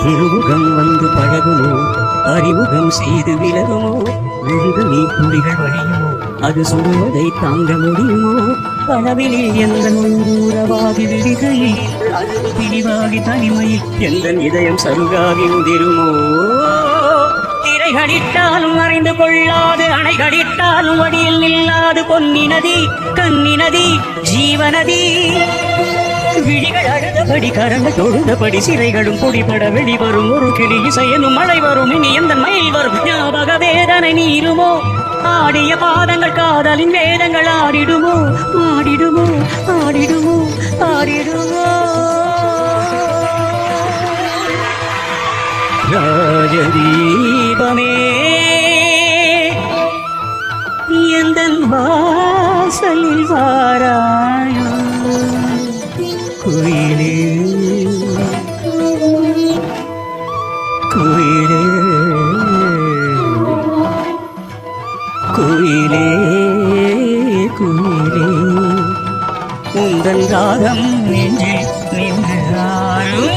திருமுகம் வந்து பழகுமோ அறிமுகம் செய்து விலகுமோ விழுத நீ துளிகள் வழியுமோ அது சுடுவதை தாங்க முடியுமோ கனவிலில் எந்த உறவாகி விடுகையில் அது பிரிவாகி தனிமையில் எந்த இதயம் சருகாகி உதிருமோ திரைகளிட்டாலும் மறைந்து கொள்ளாது அணைகளிட்டாலும் வடியில் நில்லாது பொன்னி நதி கன்னி நதி ஜீவநதி விழிகள் அழுதபடி கரண்ட தொழுதபடி சிறைகளும் பொடிபட வெளிவரும் ஒரு கிளி இசையனும் மழை வரும் இனி எந்த மயில் வரும் ஞாபக வேதனை நீருமோ ஆடிய பாதங்கள் காதலின் வேதங்கள் ஆடிடுமோ ஆடிடுமோ ஆடிடுமோ ஆடிடுமோ ராஜதீபமே எந்தன் வாசலில் வாராயோ குயிலே குயிலே குயிலே குயிலே உந்தன் ராகம் நெஞ்சில் நின்றாரும்